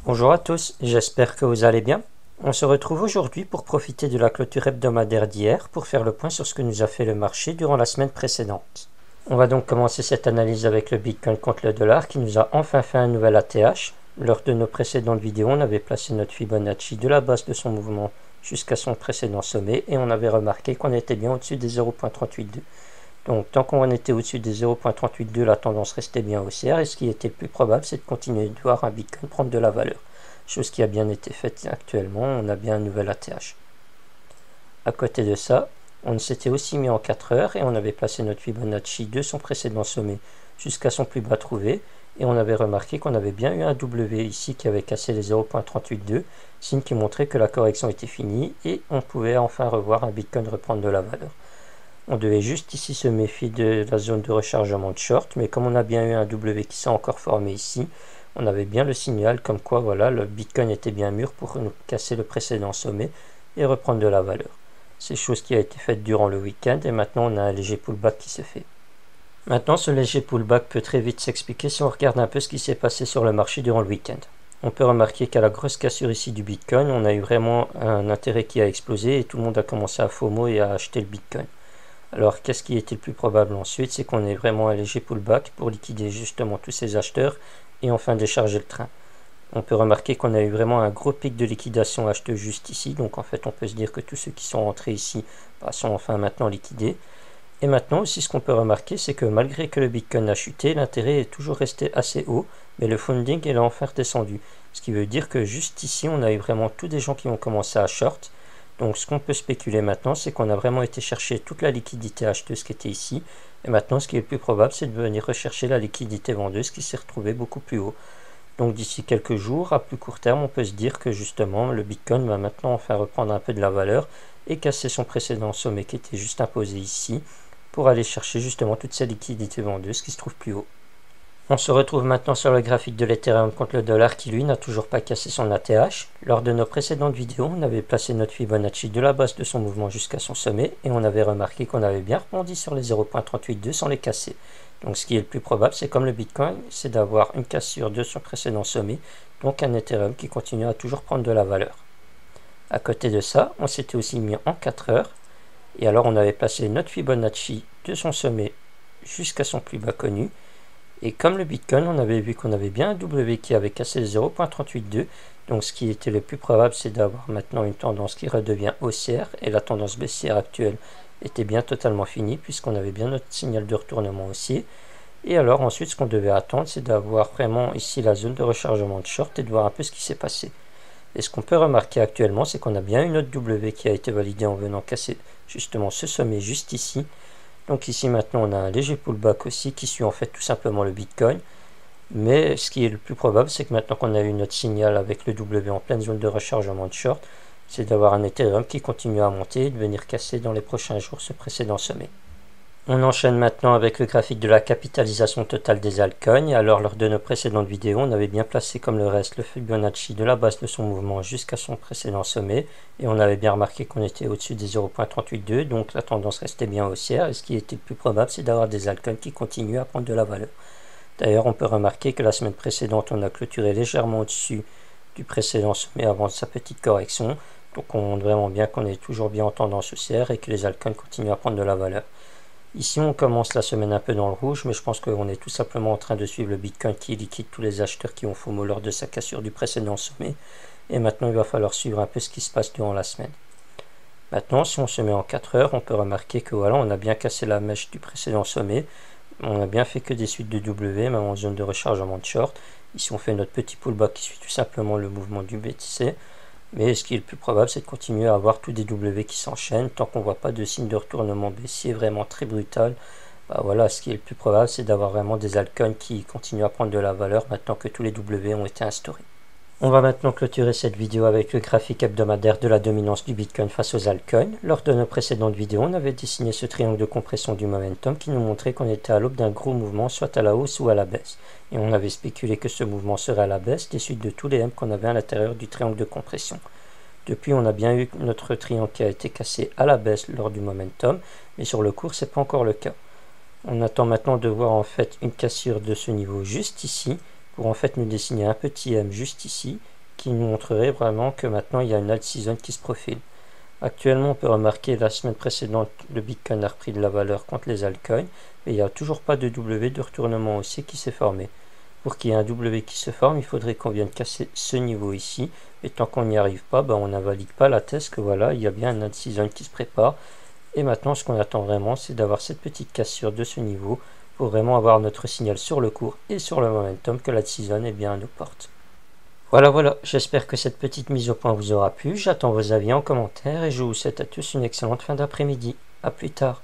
Bonjour à tous, j'espère que vous allez bien. On se retrouve aujourd'hui pour profiter de la clôture hebdomadaire d'hier pour faire le point sur ce que nous a fait le marché durant la semaine précédente. On va donc commencer cette analyse avec le Bitcoin contre le dollar qui nous a enfin fait un nouvel ATH. Lors de nos précédentes vidéos, on avait placé notre Fibonacci de la base de son mouvement jusqu'à son précédent sommet et on avait remarqué qu'on était bien au-dessus des 0.382. Donc tant qu'on était au-dessus des 0.382, la tendance restait bien haussière et ce qui était le plus probable, c'est de continuer de voir un Bitcoin prendre de la valeur. Chose qui a bien été faite actuellement, on a bien un nouvel ATH. À côté de ça, on s'était aussi mis en 4 heures et on avait placé notre Fibonacci de son précédent sommet jusqu'à son plus bas trouvé et on avait remarqué qu'on avait bien eu un W ici qui avait cassé les 0.382, signe qui montrait que la correction était finie et on pouvait enfin revoir un Bitcoin reprendre de la valeur. On devait juste ici se méfier de la zone de rechargement de short, mais comme on a bien eu un W qui s'est encore formé ici, on avait bien le signal comme quoi voilà, le Bitcoin était bien mûr pour nous casser le précédent sommet et reprendre de la valeur. C'est chose qui a été faite durant le week-end et maintenant on a un léger pullback qui se fait. Maintenant ce léger pullback peut très vite s'expliquer si on regarde un peu ce qui s'est passé sur le marché durant le week-end. On peut remarquer qu'à la grosse cassure ici du Bitcoin, on a eu vraiment un intérêt qui a explosé et tout le monde a commencé à FOMO et à acheter le Bitcoin. Alors, qu'est-ce qui était le plus probable ensuite? C'est qu'on ait vraiment un léger pullback pour liquider justement tous ces acheteurs et enfin décharger le train. On peut remarquer qu'on a eu vraiment un gros pic de liquidation acheteux juste ici. Donc, en fait, on peut se dire que tous ceux qui sont entrés ici sont enfin maintenant liquidés. Et maintenant aussi, ce qu'on peut remarquer, c'est que malgré que le Bitcoin a chuté, l'intérêt est toujours resté assez haut, mais le funding est enfin redescendu. Ce qui veut dire que juste ici, on a eu vraiment tous des gens qui ont commencé à short. Donc ce qu'on peut spéculer maintenant, c'est qu'on a vraiment été chercher toute la liquidité acheteuse qui était ici. Et maintenant, ce qui est le plus probable, c'est de venir rechercher la liquidité vendeuse qui s'est retrouvée beaucoup plus haut. Donc d'ici quelques jours, à plus court terme, on peut se dire que justement, le Bitcoin va maintenant enfin reprendre un peu de la valeur et casser son précédent sommet qui était juste imposé ici pour aller chercher justement toute sa liquidité vendeuse qui se trouve plus haut. On se retrouve maintenant sur le graphique de l'Ethereum contre le dollar qui lui n'a toujours pas cassé son ATH. Lors de nos précédentes vidéos, on avait placé notre Fibonacci de la base de son mouvement jusqu'à son sommet et on avait remarqué qu'on avait bien rebondi sur les 0.382 sans les casser. Donc ce qui est le plus probable, c'est comme le Bitcoin, c'est d'avoir une cassure de son précédent sommet, donc un Ethereum qui continue à toujours prendre de la valeur. À côté de ça, on s'était aussi mis en 4 heures et alors on avait placé notre Fibonacci de son sommet jusqu'à son plus bas connu. Et comme le Bitcoin, on avait vu qu'on avait bien un W qui avait cassé le 0.382. Donc ce qui était le plus probable, c'est d'avoir maintenant une tendance qui redevient haussière. Et la tendance baissière actuelle était bien totalement finie puisqu'on avait bien notre signal de retournement haussier. Et alors ensuite, ce qu'on devait attendre, c'est d'avoir vraiment ici la zone de rechargement de short et de voir un peu ce qui s'est passé. Et ce qu'on peut remarquer actuellement, c'est qu'on a bien une autre W qui a été validée en venant casser justement ce sommet juste ici. Donc ici maintenant on a un léger pullback aussi qui suit en fait tout simplement le Bitcoin. Mais ce qui est le plus probable, c'est que maintenant qu'on a eu notre signal avec le W en pleine zone de rechargement de short, c'est d'avoir un Ethereum qui continue à monter et de venir casser dans les prochains jours ce précédent sommet. On enchaîne maintenant avec le graphique de la capitalisation totale des altcoins. Alors lors de nos précédentes vidéos, on avait bien placé comme le reste le Fibonacci de la base de son mouvement jusqu'à son précédent sommet. Et on avait bien remarqué qu'on était au-dessus des 0.382, donc la tendance restait bien haussière. Et ce qui était le plus probable, c'est d'avoir des altcoins qui continuent à prendre de la valeur. D'ailleurs, on peut remarquer que la semaine précédente, on a clôturé légèrement au-dessus du précédent sommet avant sa petite correction. Donc on montre vraiment bien qu'on est toujours bien en tendance haussière et que les altcoins continuent à prendre de la valeur. Ici, on commence la semaine un peu dans le rouge, mais je pense qu'on est tout simplement en train de suivre le Bitcoin qui liquide tous les acheteurs qui ont FOMO lors de sa cassure du précédent sommet. Et maintenant, il va falloir suivre un peu ce qui se passe durant la semaine. Maintenant, si on se met en 4 heures, on peut remarquer que voilà, on a bien cassé la mèche du précédent sommet. On a bien fait que des suites de W, même en zone de rechargement de short. Ici, on fait notre petit pullback qui suit tout simplement le mouvement du BTC. Mais ce qui est le plus probable, c'est de continuer à avoir tous des W qui s'enchaînent. Tant qu'on ne voit pas de signe de retournement baissier vraiment très brutal, voilà, ce qui est le plus probable, c'est d'avoir vraiment des altcoins qui continuent à prendre de la valeur maintenant que tous les W ont été instaurés. On va maintenant clôturer cette vidéo avec le graphique hebdomadaire de la dominance du Bitcoin face aux altcoins. Lors de nos précédentes vidéos, on avait dessiné ce triangle de compression du momentum qui nous montrait qu'on était à l'aube d'un gros mouvement, soit à la hausse ou à la baisse. Et on avait spéculé que ce mouvement serait à la baisse des suites de tous les M qu'on avait à l'intérieur du triangle de compression. Depuis, on a bien eu notre triangle qui a été cassé à la baisse lors du momentum, mais sur le cours, ce n'est pas encore le cas. On attend maintenant de voir en fait une cassure de ce niveau juste ici, pour en fait nous dessiner un petit M juste ici, qui nous montrerait vraiment que maintenant il y a une alt season qui se profile. Actuellement, on peut remarquer la semaine précédente, le Bitcoin a repris de la valeur contre les altcoins, mais il n'y a toujours pas de W de retournement haussier qui s'est formé. Pour qu'il y ait un W qui se forme, il faudrait qu'on vienne casser ce niveau ici, et tant qu'on n'y arrive pas, on n'invalide pas la thèse que voilà, il y a bien un alt season qui se prépare. Et maintenant, ce qu'on attend vraiment, c'est d'avoir cette petite cassure de ce niveau pour vraiment avoir notre signal sur le cours et sur le momentum que la season est bien à nos portes. Voilà, j'espère que cette petite mise au point vous aura plu. J'attends vos avis en commentaire et je vous souhaite à tous une excellente fin d'après-midi. A plus tard.